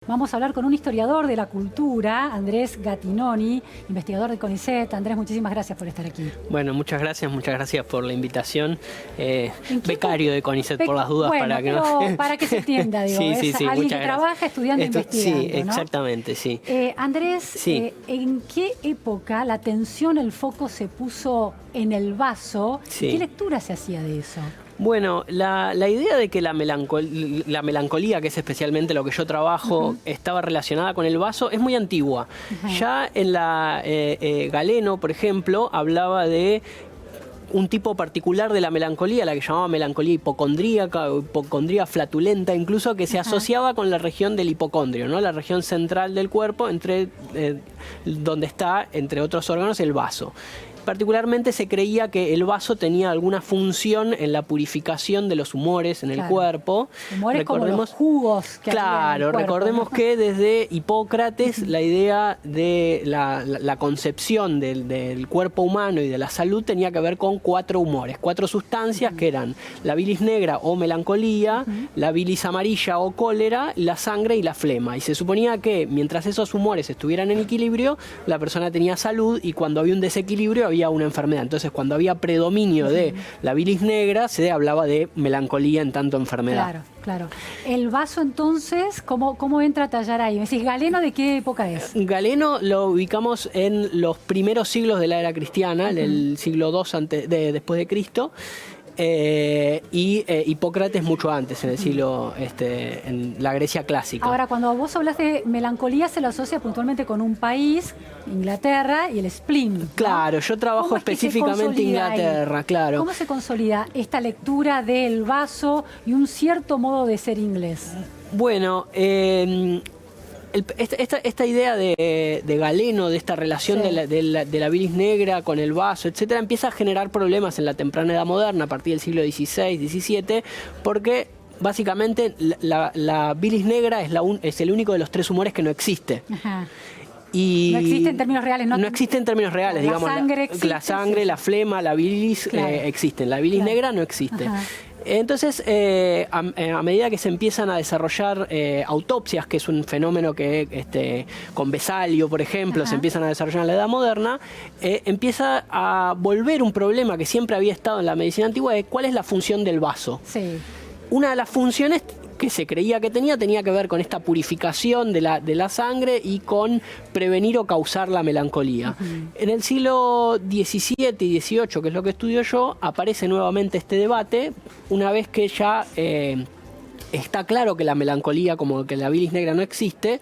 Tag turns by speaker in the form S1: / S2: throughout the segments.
S1: Vamos a hablar con un historiador de la cultura, Andrés Gattinoni, investigador de CONICET. Andrés, muchísimas gracias por estar aquí.
S2: Bueno, muchas gracias por la invitación. Becario de CONICET, por las dudas.
S1: Bueno,
S2: para que no...
S1: para que se entienda, digo,
S2: sí,
S1: es alguien que trabaja estudiando e investigando,
S2: Sí, exactamente, sí.
S1: Andrés,
S2: Sí.
S1: ¿en qué época la atención, el foco se puso en el vaso?
S2: Sí.
S1: ¿Qué lectura se hacía de eso?
S2: Bueno, la idea de que la melancolía, que es especialmente lo que yo trabajo, estaba relacionada con el vaso, es muy antigua. Ya en la Galeno, por ejemplo, hablaba de un tipo particular de la melancolía, la que llamaba melancolía hipocondríaca o hipocondría flatulenta, incluso, que se asociaba con la región del hipocondrio, ¿no? La región central del cuerpo, donde está, entre otros órganos, el vaso. Particularmente se creía que el vaso tenía alguna función en la purificación de los humores en el cuerpo.
S1: Humores como los jugos que
S2: Claro,
S1: cuerpo,
S2: recordemos que desde Hipócrates la idea de la concepción del cuerpo humano y de la salud tenía que ver con 4 humores, 4 sustancias que eran la bilis negra o melancolía, la bilis amarilla o cólera, la sangre y la flema. Y se suponía que mientras esos humores estuvieran en equilibrio, la persona tenía salud, y cuando había un desequilibrio había una enfermedad. Entonces, cuando había predominio de la bilis negra, se hablaba de melancolía en tanto enfermedad.
S1: Claro, claro. El vaso, entonces, ¿cómo entra a tallar ahí? ¿Me decís, Galeno de qué época es?
S2: Galeno lo ubicamos en los primeros siglos de la era cristiana, el siglo II después de Cristo. Y Hipócrates mucho antes, en el siglo, en la Grecia clásica.
S1: Ahora, cuando vos hablas de melancolía, se lo asocia puntualmente con un país, Inglaterra, y el spleen, ¿no?
S2: Claro, yo trabajo específicamente en Inglaterra,
S1: ahí?
S2: claro.
S1: ¿Cómo se consolida esta lectura del vaso y un cierto modo de ser inglés?
S2: Bueno, esta idea de Galeno, de esta relación de la bilis negra con el vaso, etcétera, empieza a generar problemas en la temprana edad moderna, a partir del siglo XVI, XVII, porque básicamente la bilis negra es el único de los 3 humores que no existe.
S1: Ajá.
S2: Y
S1: no existe en términos reales, ¿no?
S2: No existe en términos reales, digamos.
S1: Sangre existe,
S2: la sangre, la flema, la bilis existen. La bilis negra no existe.
S1: Ajá.
S2: Entonces, a medida que se empiezan a desarrollar autopsias, que es un fenómeno que con Vesalio, por ejemplo, se empiezan a desarrollar en la Edad Moderna, empieza a volver un problema que siempre había estado en la medicina antigua, de cuál es la función del vaso.
S1: Sí.
S2: Una de las funciones que se creía que tenía que ver con esta purificación de la sangre y con prevenir o causar la melancolía. En el siglo XVII y XVIII, que es lo que estudio yo, aparece nuevamente este debate, una vez que ya está claro que la melancolía, como que la bilis negra no existe.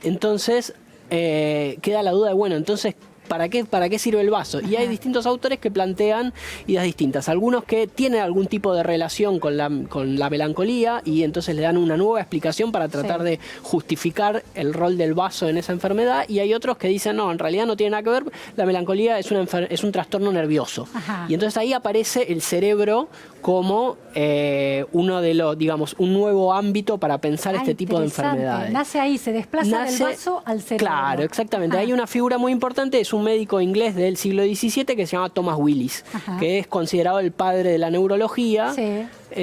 S2: Entonces queda la duda de, bueno, entonces, ¿para qué sirve el vaso? Y hay distintos autores que plantean ideas distintas. Algunos que tienen algún tipo de relación con la melancolía, y entonces le dan una nueva explicación para tratar de justificar el rol del vaso en esa enfermedad. Y hay otros que dicen, no, en realidad no tiene nada que ver, la melancolía es un trastorno nervioso. Y entonces ahí aparece el cerebro como uno de los, digamos, un nuevo ámbito para pensar este tipo de enfermedades.
S1: Nace ahí, se desplaza del vaso al cerebro.
S2: Claro, exactamente. Hay una figura muy importante, es un médico inglés del siglo XVII que se llama Thomas Willis, que es considerado el padre de la neurología,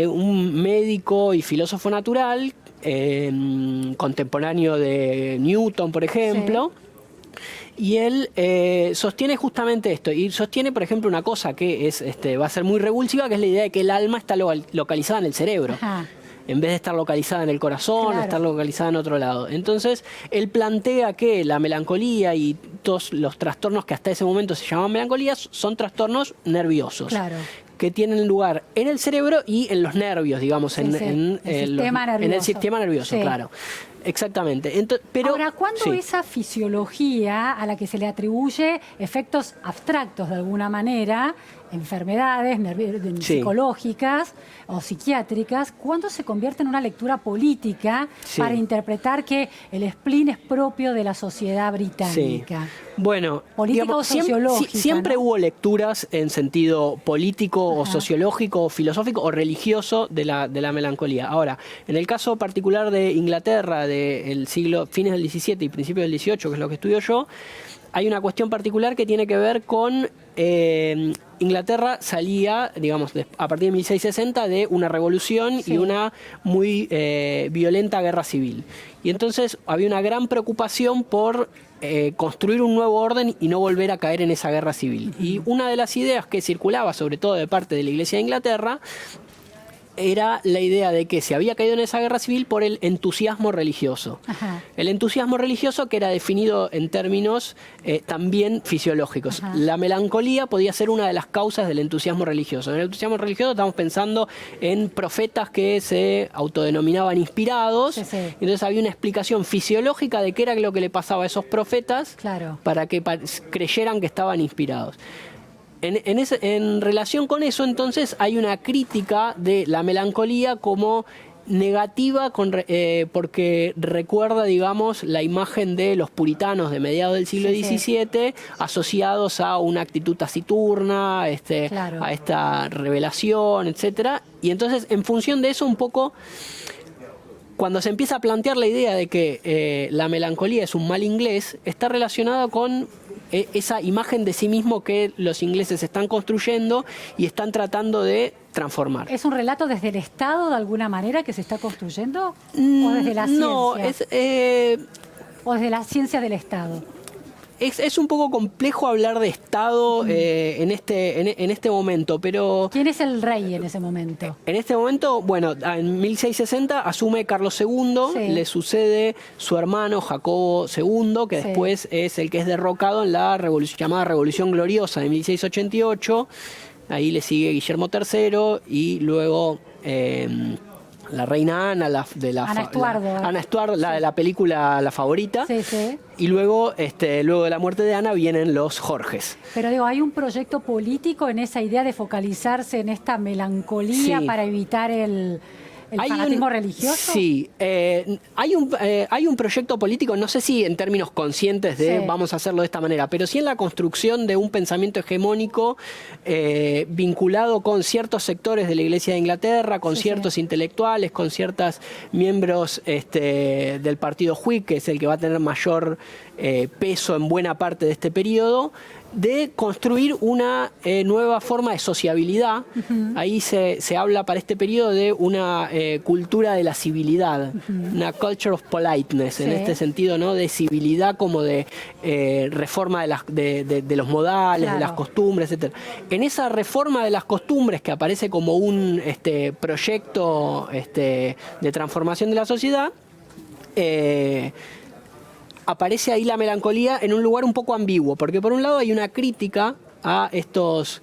S2: un médico y filósofo natural, contemporáneo de Newton, por ejemplo. Y él sostiene justamente esto, y sostiene, por ejemplo, una cosa que es va a ser muy revulsiva, que es la idea de que el alma está localizada en el cerebro. En vez de estar localizada en el corazón, estar localizada en otro lado. Entonces, él plantea que la melancolía y todos los trastornos que hasta ese momento se llamaban melancolías son trastornos nerviosos. Que tienen lugar en el cerebro y en los nervios, digamos, en el sistema nervioso, claro. Exactamente. Pero,
S1: ahora, ¿cuándo esa fisiología a la que se le atribuye efectos abstractos de alguna manera, enfermedades psicológicas o psiquiátricas, cuándo se convierte en una lectura política para interpretar que el spleen es propio de la sociedad británica?
S2: Bueno,
S1: política, digamos, o sociológica,
S2: siempre hubo lecturas en sentido político o sociológico o filosófico o religioso de la melancolía. Ahora, en el caso particular de Inglaterra, del siglo fines del XVII y principios del XVIII, que es lo que estudio yo, hay una cuestión particular que tiene que ver con Inglaterra salía, digamos, a partir de 1660 de una revolución y una muy violenta guerra civil. Y entonces había una gran preocupación por construir un nuevo orden y no volver a caer en esa guerra civil. Y una de las ideas que circulaba, sobre todo de parte de la Iglesia de Inglaterra, era la idea de que se había caído en esa guerra civil por el entusiasmo religioso. Ajá. El entusiasmo religioso que era definido en términos también fisiológicos. Ajá. La melancolía podía ser una de las causas del entusiasmo religioso. En el entusiasmo religioso estamos pensando en profetas que se autodenominaban inspirados. Sí, sí. Entonces había una explicación fisiológica de qué era lo que le pasaba a esos profetas, claro, para que creyeran que estaban inspirados. En relación con eso, entonces, hay una crítica de la melancolía como negativa porque recuerda, digamos, la imagen de los puritanos de mediados del siglo XVII asociados a una actitud taciturna, claro, a esta revelación, etcétera. Y entonces, en función de eso, un poco, cuando se empieza a plantear la idea de que la melancolía es un mal inglés, está relacionada con esa imagen de sí mismo que los ingleses están construyendo y están tratando de transformar.
S1: ¿Es un relato desde el Estado de alguna manera que se está construyendo? ¿O desde la ciencia?
S2: No,
S1: ¿O desde la ciencia del Estado?
S2: Es un poco complejo hablar de Estado en este momento, pero...
S1: ¿Quién es el rey en ese momento?
S2: En este momento, bueno, en 1660 asume Carlos II, le sucede su hermano Jacobo II, que después es el que es derrocado en la llamada Revolución Gloriosa de 1688. Ahí le sigue Guillermo III y luego... la reina Ana, Ana Estuardo, la de la película La Favorita. Sí, sí. Y luego de la muerte de Ana vienen los Jorges.
S1: Pero digo, ¿hay un proyecto político en esa idea de focalizarse en esta melancolía para evitar el fanatismo religioso?
S2: Sí, hay un proyecto político, no sé si en términos conscientes de vamos a hacerlo de esta manera, pero sí en la construcción de un pensamiento hegemónico vinculado con ciertos sectores de la Iglesia de Inglaterra, con ciertos intelectuales, con ciertos miembros del partido Whig, que es el que va a tener mayor peso en buena parte de este periodo, de construir una nueva forma de sociabilidad. Ahí se habla para este periodo de una cultura de la civilidad, una culture of politeness, en este sentido, ¿no? De civilidad como de reforma de los modales, de las costumbres, etc. En esa reforma de las costumbres que aparece como un proyecto de transformación de la sociedad, aparece ahí la melancolía en un lugar un poco ambiguo, porque por un lado hay una crítica a estos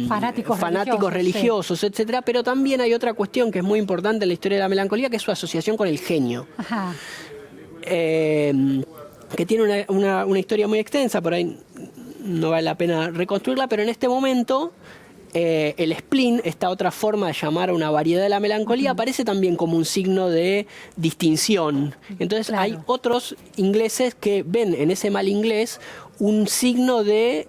S2: fanáticos religiosos, etcétera, pero también hay otra cuestión que es muy importante en la historia de la melancolía, que es su asociación con el genio. Ajá. Que tiene una historia muy extensa, por ahí no vale la pena reconstruirla, pero en este momento el spleen, esta otra forma de llamar a una variedad de la melancolía, aparece también como un signo de distinción. Entonces hay otros ingleses que ven en ese mal inglés un signo de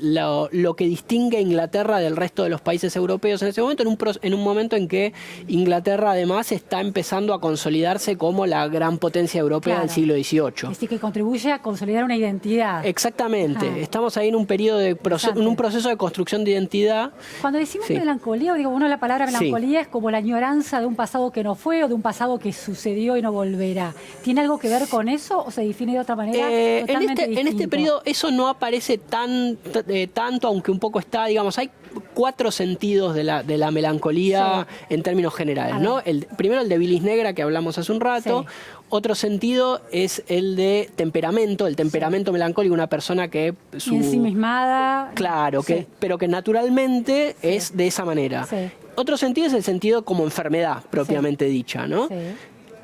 S2: lo que distingue a Inglaterra del resto de los países europeos en ese momento, en un momento en que Inglaterra además está empezando a consolidarse como la gran potencia europea del siglo XVIII.
S1: Es decir, que contribuye a consolidar una identidad.
S2: Exactamente. Estamos ahí en un periodo en un proceso de construcción de identidad.
S1: Cuando decimos melancolía, digo, la palabra melancolía es como la añoranza de un pasado que no fue o de un pasado que sucedió y no volverá. ¿Tiene algo que ver con eso o se define de otra manera totalmente distinta?
S2: En este periodo eso no aparece tanto, aunque un poco está, digamos, hay 4 sentidos de la melancolía en términos generales, ¿no? Primero el de bilis negra que hablamos hace un rato. Otro sentido es el de temperamento, el temperamento melancólico, una persona que
S1: ensimismada.
S2: Claro, pero que naturalmente es de esa manera. Otro sentido es el sentido como enfermedad propiamente dicha, ¿no?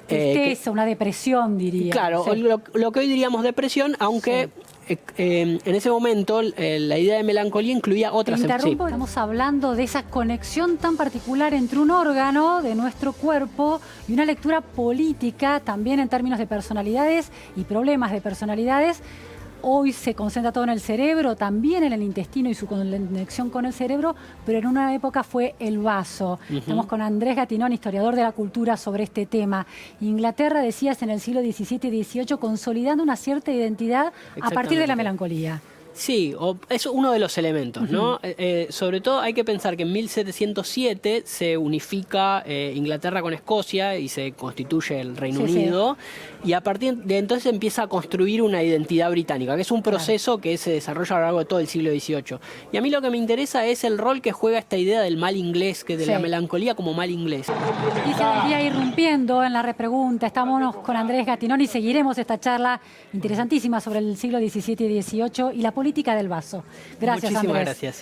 S1: Tristeza, una depresión, diría.
S2: Claro, lo que hoy diríamos depresión, aunque en ese momento la idea de melancolía incluía otras.
S1: Estamos hablando de esa conexión tan particular entre un órgano de nuestro cuerpo y una lectura política, también en términos de personalidades y problemas de personalidades, hoy se concentra todo en el cerebro, también en el intestino y su conexión con el cerebro, pero en una época fue el vaso. Estamos con Andrés Gattinoni, historiador de la cultura, sobre este tema. Inglaterra, decías, en el siglo XVII y XVIII, consolidando una cierta identidad a partir de la melancolía.
S2: Sí, es uno de los elementos, ¿no? Sobre todo hay que pensar que en 1707 se unifica Inglaterra con Escocia y se constituye el Reino Unido, y a partir de entonces empieza a construir una identidad británica, que es un proceso que se desarrolla a lo largo de todo el siglo XVIII. Y a mí lo que me interesa es el rol que juega esta idea del mal inglés, de la melancolía como mal inglés.
S1: Y se vendría irrumpiendo en la repregunta. Estamos con Andrés Gattinoni y seguiremos esta charla interesantísima sobre el siglo XVII y XVIII y la política del vaso. Gracias,
S2: Muchísimas
S1: Andrés.
S2: Gracias.